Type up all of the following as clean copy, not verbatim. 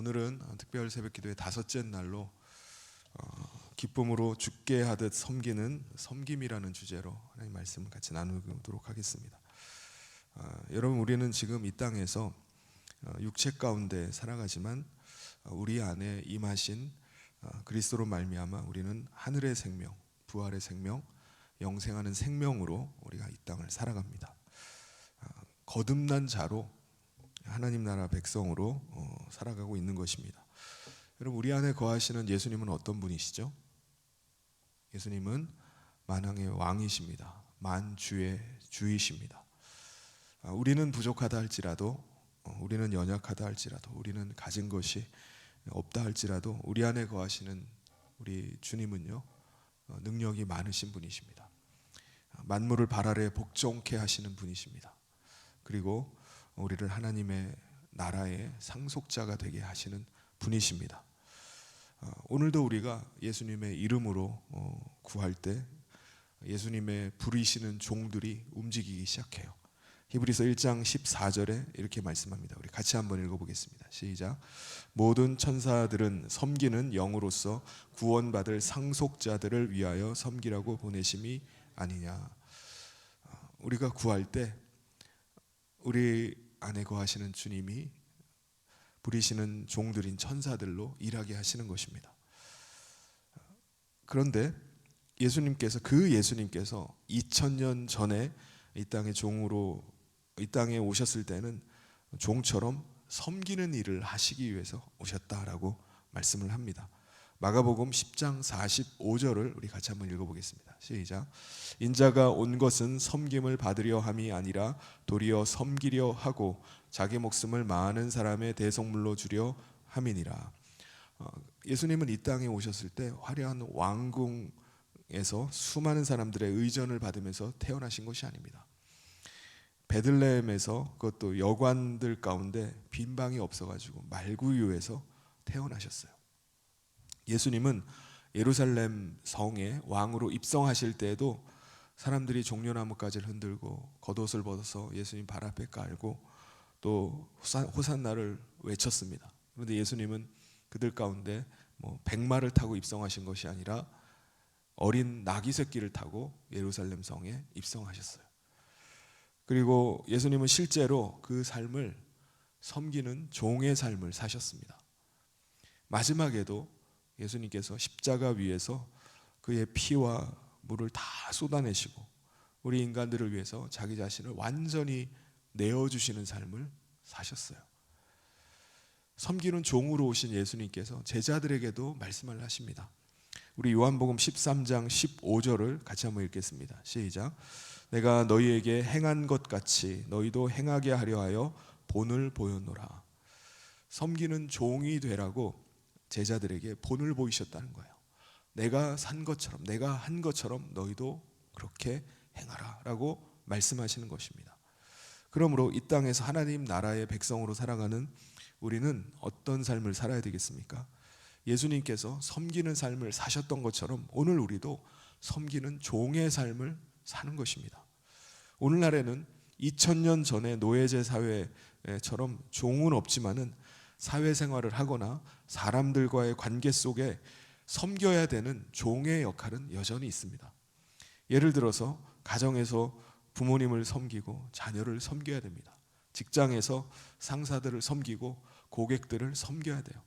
오늘은 특별 새벽기도의 다섯째 날로 기쁨으로 죽게 하듯 섬기는 섬김이라는 주제로 하나님 말씀을 같이 나누도록 하겠습니다. 여러분, 우리는 지금 이 땅에서 육체 가운데 살아가지만 우리 안에 임하신 그리스도로 말미암아 우리는 하늘의 생명, 부활의 생명, 영생하는 생명으로 우리가 이 땅을 살아갑니다. 거듭난 자로 하나님 나라 백성으로 살아가고 있는 것입니다. 여러분, 우리 안에 거하시는 예수님은 어떤 분이시죠? 예수님은 만왕의 왕이십니다. 만주의 주이십니다. 우리는 부족하다 할지라도, 우리는 연약하다 할지라도, 우리는 가진 것이 없다 할지라도 우리 안에 거하시는 우리 주님은요, 능력이 많으신 분이십니다. 만물을 발 아래 복종케 하시는 분이십니다. 그리고 우리를 하나님의 나라의 상속자가 되게 하시는 분이십니다. 오늘도 우리가 예수님의 이름으로 구할 때 예수님의 부르시는 종들이 움직이기 시작해요. 히브리서 1장 14절에 이렇게 말씀합니다. 우리 같이 한번 읽어보겠습니다. 시작. 모든 천사들은 섬기는 영으로서 구원받을 상속자들을 위하여 섬기라고 보내심이 아니냐. 우리가 구할 때 우리 안에 거하시는 주님이 부리시는 종들인 천사들로 일하게 하시는 것입니다. 그런데 예수님께서 2000년 전에 이 땅의 종으로 이 땅에 오셨을 때는 종처럼 섬기는 일을 하시기 위해서 오셨다라고 말씀을 합니다. 마가복음 10장 45절을 우리 같이 한번 읽어보겠습니다. 시작. 인자가 온 것은 섬김을 받으려 함이 아니라 도리어 섬기려 하고 자기 목숨을 많은 사람의 대속물로 주려 함이니라. 예수님은 이 땅에 오셨을 때 화려한 왕궁에서 수많은 사람들의 의전을 받으면서 태어나신 것이 아닙니다. 베들레헴에서, 그것도 여관들 가운데 빈 방이 없어가지고 말구유에서 태어나셨어요. 예수님은 예루살렘 성에 왕으로 입성하실 때에도 사람들이 종려나무가지를 흔들고 겉옷을 벗어서 예수님 발 앞에 깔고 또 호산나를 외쳤습니다. 그런데 예수님은 그들 가운데 백마를 타고 입성하신 것이 아니라 어린 나귀 새끼를 타고 예루살렘 성에 입성하셨어요. 그리고 예수님은 실제로 그 삶을 섬기는 종의 삶을 사셨습니다. 마지막에도 예수님께서 십자가 위에서 그의 피와 물을 다 쏟아내시고 우리 인간들을 위해서 자기 자신을 완전히 내어주시는 삶을 사셨어요. 섬기는 종으로 오신 예수님께서 제자들에게도 말씀을 하십니다. 우리 요한복음 13장 15절을 같이 한번 읽겠습니다. 시작. 내가 너희에게 행한 것 같이 너희도 행하게 하려 하여 본을 보였노라. 섬기는 종이 되라고 제자들에게 본을 보이셨다는 거예요. 내가 산 것처럼, 내가 한 것처럼 너희도 그렇게 행하라 라고 말씀하시는 것입니다. 그러므로 이 땅에서 하나님 나라의 백성으로 살아가는 우리는 어떤 삶을 살아야 되겠습니까? 예수님께서 섬기는 삶을 사셨던 것처럼 오늘 우리도 섬기는 종의 삶을 사는 것입니다. 오늘날에는 2000년 전의 노예제 사회처럼 종은 없지만은 사회생활을 하거나 사람들과의 관계 속에 섬겨야 되는 종의 역할은 여전히 있습니다. 예를 들어서 가정에서 부모님을 섬기고 자녀를 섬겨야 됩니다. 직장에서 상사들을 섬기고 고객들을 섬겨야 돼요.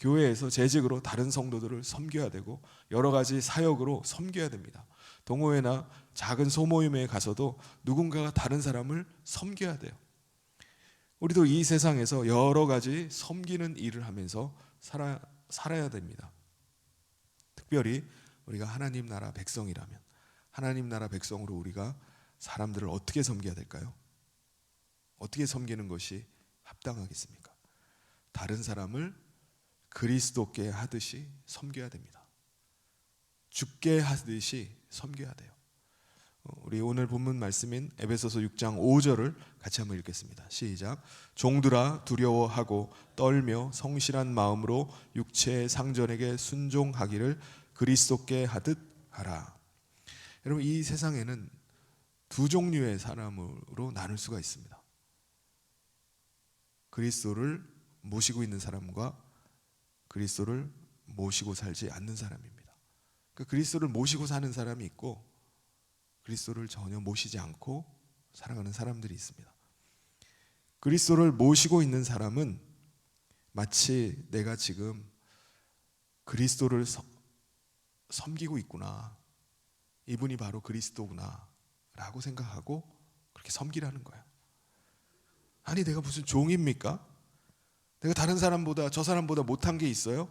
교회에서 재직으로 다른 성도들을 섬겨야 되고 여러 가지 사역으로 섬겨야 됩니다. 동호회나 작은 소모임에 가서도 누군가가 다른 사람을 섬겨야 돼요. 우리도 이 세상에서 여러 가지 섬기는 일을 하면서 살아야 됩니다. 특별히 우리가 하나님 나라 백성이라면 하나님 나라 백성으로 우리가 사람들을 어떻게 섬겨야 될까요? 어떻게 섬기는 것이 합당하겠습니까? 다른 사람을 그리스도께 하듯이 섬겨야 됩니다. 죽게 하듯이 섬겨야 돼요. 우리 오늘 본문 말씀인 에베소서 6장 5절을 같이 한번 읽겠습니다. 시작. 종들아 두려워하고 떨며 성실한 마음으로 육체의 상전에게 순종하기를 그리스도께 하듯 하라. 여러분, 이 세상에는 두 종류의 사람으로 나눌 수가 있습니다. 그리스도를 모시고 있는 사람과 그리스도를 모시고 살지 않는 사람입니다. 그 그리스도를 모시고 사는 사람이 있고 그리스도를 전혀 모시지 않고 살아가는 사람들이 있습니다. 그리스도를 모시고 있는 사람은 마치 내가 지금 그리스도를 섬기고 있구나, 이분이 바로 그리스도구나 라고 생각하고 그렇게 섬기라는 거예요. 아니 내가 무슨 종입니까? 내가 다른 사람보다, 저 사람보다 못한 게 있어요?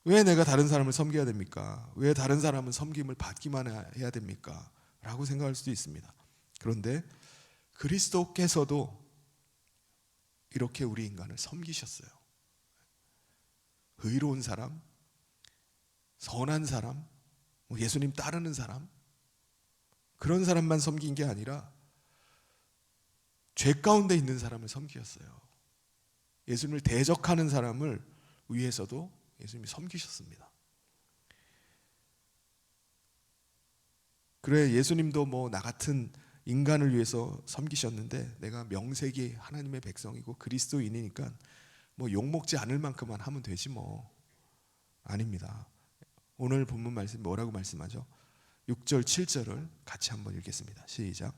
왜 내가 다른 사람을 섬겨야 됩니까? 왜 다른 사람은 섬김을 받기만 해야 됩니까? 라고 생각할 수도 있습니다. 그런데 그리스도께서도 이렇게 우리 인간을 섬기셨어요. 의로운 사람, 선한 사람, 예수님 따르는 사람, 그런 사람만 섬긴 게 아니라 죄 가운데 있는 사람을 섬기셨어요. 예수님을 대적하는 사람을 위해서도 예수님이 섬기셨습니다. 그래, 예수님도 나 같은 인간을 위해서 섬기셨는데 내가 명색이 하나님의 백성이고 그리스도인이니까 욕먹지 않을 만큼만 하면 되지 아닙니다. 오늘 본문 말씀 뭐라고 말씀하죠? 6절 7절을 같이 한번 읽겠습니다. 시작.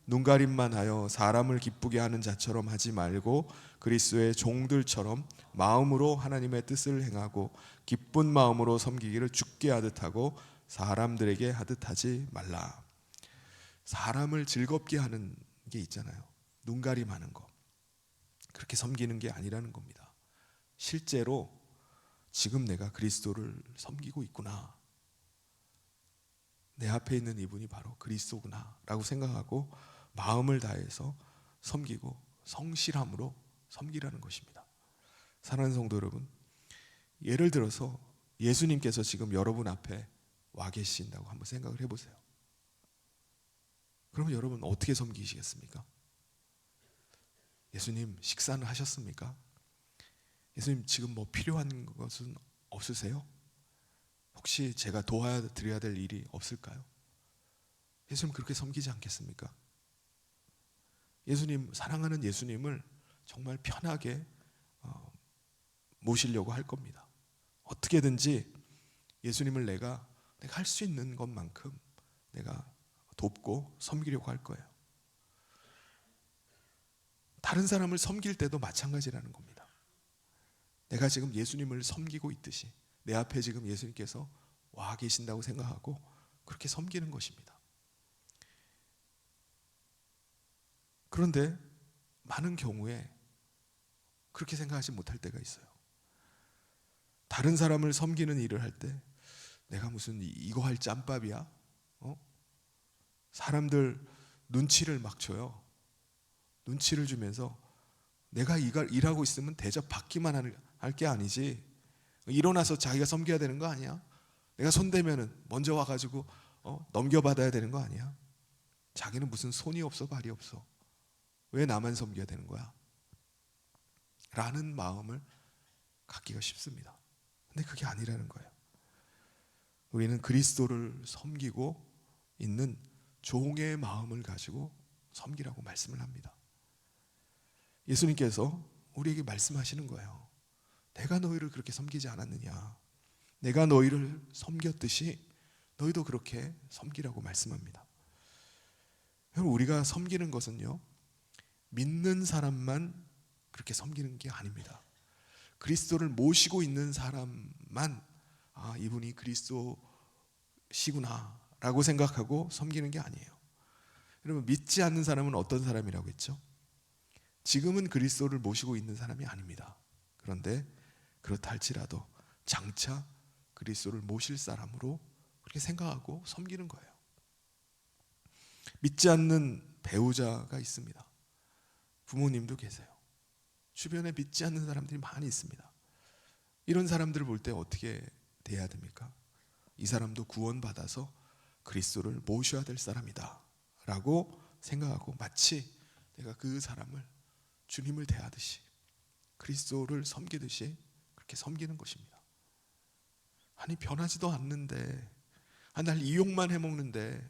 눈가림만 하여 사람을 기쁘게 하는 자처럼 하지 말고 그리스도의 종들처럼 마음으로 하나님의 뜻을 행하고 기쁜 마음으로 섬기기를 주께 하듯 하고 사람들에게 하듯 하지 말라. 사람을 즐겁게 하는 게 있잖아요. 눈가림하는 거. 그렇게 섬기는 게 아니라는 겁니다. 실제로 지금 내가 그리스도를 섬기고 있구나, 내 앞에 있는 이분이 바로 그리스도구나 라고 생각하고 마음을 다해서 섬기고 성실함으로 섬기라는 것입니다. 사랑하는 성도 여러분, 예를 들어서 예수님께서 지금 여러분 앞에 와 계신다고 한번 생각을 해보세요. 그러면 여러분 어떻게 섬기시겠습니까? 예수님 식사는 하셨습니까? 예수님 지금 필요한 것은 없으세요? 혹시 제가 도와드려야 될 일이 없을까요? 예수님 그렇게 섬기지 않겠습니까? 예수님, 사랑하는 예수님을 정말 편하게 모시려고 할 겁니다. 어떻게든지 예수님을 내가 할 수 있는 것만큼 내가 돕고 섬기려고 할 거예요. 다른 사람을 섬길 때도 마찬가지라는 겁니다. 내가 지금 예수님을 섬기고 있듯이 내 앞에 지금 예수님께서 와 계신다고 생각하고 그렇게 섬기는 것입니다. 그런데 많은 경우에 그렇게 생각하지 못할 때가 있어요. 다른 사람을 섬기는 일을 할 때 내가 무슨 이거 할 짬밥이야? 사람들 눈치를 막 줘요. 눈치를 주면서 내가 이걸 일하고 있으면 대접 받기만 할 게 아니지, 일어나서 자기가 섬겨야 되는 거 아니야? 내가 손대면은 먼저 와가지고 넘겨받아야 되는 거 아니야? 자기는 무슨 손이 없어 발이 없어, 왜 나만 섬겨야 되는 거야? 라는 마음을 갖기가 쉽습니다. 근데 그게 아니라는 거예요. 우리는 그리스도를 섬기고 있는 종의 마음을 가지고 섬기라고 말씀을 합니다. 예수님께서 우리에게 말씀하시는 거예요. 내가 너희를 그렇게 섬기지 않았느냐? 내가 너희를 섬겼듯이 너희도 그렇게 섬기라고 말씀합니다. 여러분, 우리가 섬기는 것은요, 믿는 사람만 그렇게 섬기는 게 아닙니다. 그리스도를 모시고 있는 사람만 이분이 그리스도시구나 라고 생각하고 섬기는 게 아니에요. 여러분, 믿지 않는 사람은 어떤 사람이라고 했죠? 지금은 그리스도를 모시고 있는 사람이 아닙니다. 그런데 그렇다 할지라도 장차 그리스도를 모실 사람으로 그렇게 생각하고 섬기는 거예요. 믿지 않는 배우자가 있습니다. 부모님도 계세요. 주변에 믿지 않는 사람들이 많이 있습니다. 이런 사람들을 볼 때 어떻게 돼야 됩니까? 이 사람도 구원받아서 그리스도를 모셔야 될 사람이다 라고 생각하고 마치 내가 그 사람을 주님을 대하듯이 그리스도를 섬기듯이 그렇게 섬기는 것입니다. 아니 변하지도 않는데, 날 이용만 해먹는데,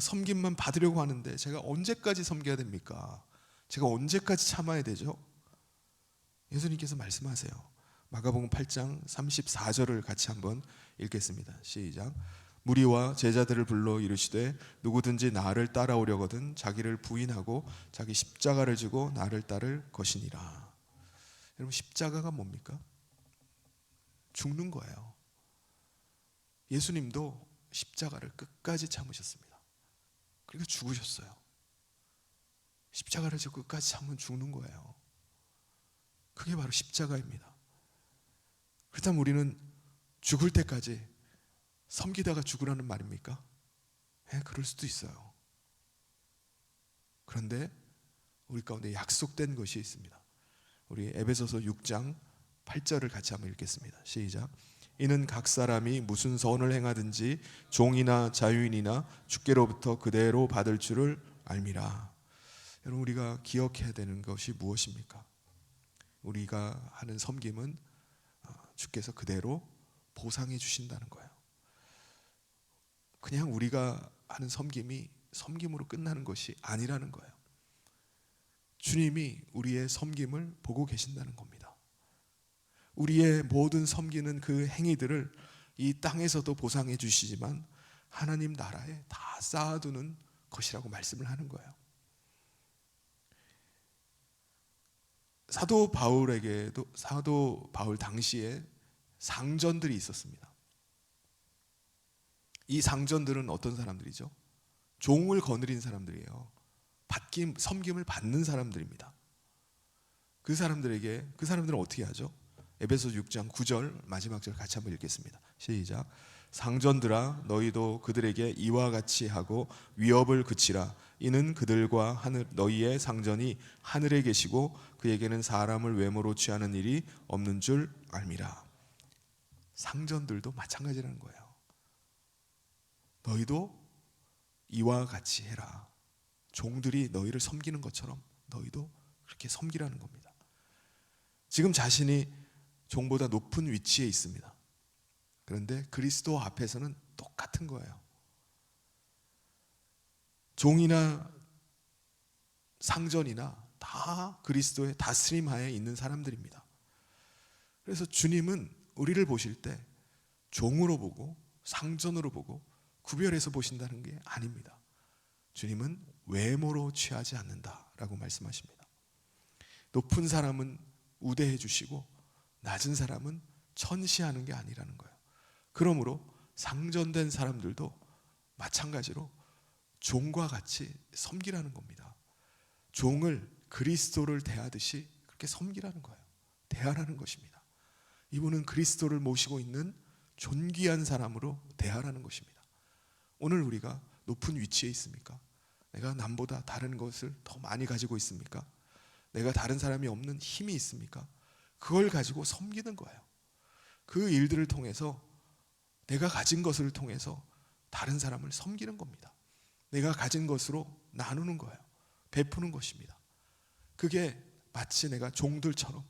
섬김만 받으려고 하는데 제가 언제까지 섬겨야 됩니까? 제가 언제까지 참아야 되죠? 예수님께서 말씀하세요. 마가복음 8장 34절을 같이 한번 읽겠습니다. 시작. 무리와 제자들을 불러 이르시되 누구든지 나를 따라오려거든 자기를 부인하고 자기 십자가를 지고 나를 따를 것이니라. 여러분, 십자가가 뭡니까? 죽는 거예요. 예수님도 십자가를 끝까지 참으셨습니다. 그러니까 죽으셨어요. 십자가를 지고 끝까지 참으면 죽는 거예요. 그게 바로 십자가입니다. 그렇다면 우리는 죽을 때까지 섬기다가 죽으라는 말입니까? 네, 그럴 수도 있어요. 그런데 우리 가운데 약속된 것이 있습니다. 우리 에베소서 6장 8절을 같이 한번 읽겠습니다. 시작. 이는 각 사람이 무슨 선을 행하든지 종이나 자유인이나 주께로부터 그대로 받을 줄을 알미라. 여러분, 우리가 기억해야 되는 것이 무엇입니까? 우리가 하는 섬김은 주께서 그대로 보상해 주신다는 거예요. 그냥 우리가 하는 섬김이 섬김으로 끝나는 것이 아니라는 거예요. 주님이 우리의 섬김을 보고 계신다는 겁니다. 우리의 모든 섬기는 그 행위들을 이 땅에서도 보상해 주시지만 하나님 나라에 다 쌓아두는 것이라고 말씀을 하는 거예요. 사도 바울 당시에 상전들이 있었습니다. 이 상전들은 어떤 사람들이죠? 종을 거느린 사람들이에요. 섬김을 받는 사람들입니다. 그 사람들은 어떻게 하죠? 에베소서 6장 9절 마지막 절 같이 한번 읽겠습니다. 시작. 상전들아 너희도 그들에게 이와 같이 하고 위협을 그치라. 이는 그들과 너희의 상전이 하늘에 계시고 그에게는 사람을 외모로 취하는 일이 없는 줄 알미라. 상전들도 마찬가지라는 거예요. 너희도 이와 같이 해라. 종들이 너희를 섬기는 것처럼 너희도 그렇게 섬기라는 겁니다. 지금 자신이 종보다 높은 위치에 있습니다. 그런데 그리스도 앞에서는 똑같은 거예요. 종이나 상전이나 다 그리스도의 다스림 하에 있는 사람들입니다. 그래서 주님은 우리를 보실 때 종으로 보고 상전으로 보고 구별해서 보신다는 게 아닙니다. 주님은 외모로 취하지 않는다라고 말씀하십니다. 높은 사람은 우대해 주시고 낮은 사람은 천시하는 게 아니라는 거예요. 그러므로 상전된 사람들도 마찬가지로 종과 같이 섬기라는 겁니다. 종을 그리스도를 대하듯이 그렇게 섬기라는 거예요. 대하라는 것입니다. 이분은 그리스도를 모시고 있는 존귀한 사람으로 대하라는 것입니다. 오늘 우리가 높은 위치에 있습니까? 내가 남보다 다른 것을 더 많이 가지고 있습니까? 내가 다른 사람이 없는 힘이 있습니까? 그걸 가지고 섬기는 거예요. 그 일들을 통해서 내가 가진 것을 통해서 다른 사람을 섬기는 겁니다. 내가 가진 것으로 나누는 거예요. 베푸는 것입니다. 그게 마치 내가 종들처럼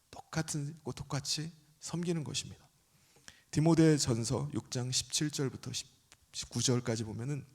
똑같이 섬기는 것입니다. 디모데전서 6장 17절부터 19절까지 보면은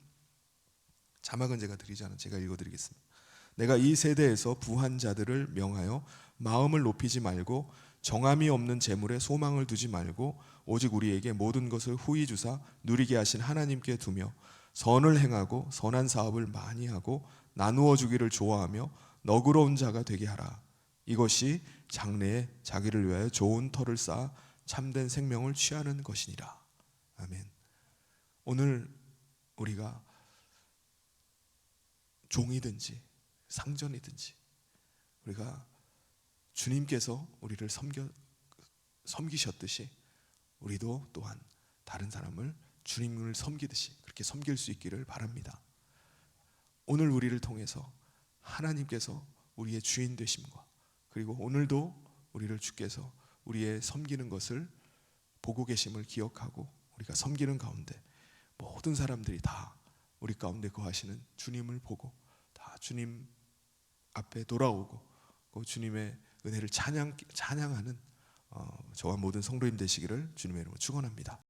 자막은 제가 드리지 않아 제가 읽어드리겠습니다. 내가 이 세대에서 부한 자들을 명하여 마음을 높이지 말고 정함이 없는 재물에 소망을 두지 말고 오직 우리에게 모든 것을 후히 주사 누리게 하신 하나님께 두며 선을 행하고 선한 사업을 많이 하고 나누어 주기를 좋아하며 너그러운 자가 되게 하라. 이것이 장래에 자기를 위하여 좋은 터를 쌓아 참된 생명을 취하는 것이니라. 아멘. 오늘 우리가 종이든지 상전이든지 우리가 주님께서 우리를 섬기셨듯이 우리도 또한 다른 사람을 주님을 섬기듯이 그렇게 섬길 수 있기를 바랍니다. 오늘 우리를 통해서 하나님께서 우리의 주인 되심과 그리고 오늘도 우리를 주께서 우리의 섬기는 것을 보고 계심을 기억하고 우리가 섬기는 가운데 모든 사람들이 다 우리 가운데 거하시는 주님을 보고 다 주님 앞에 돌아오고 그 주님의 은혜를 찬양하는 저와 모든 성도님 되시기를 주님의 이름으로 축원합니다.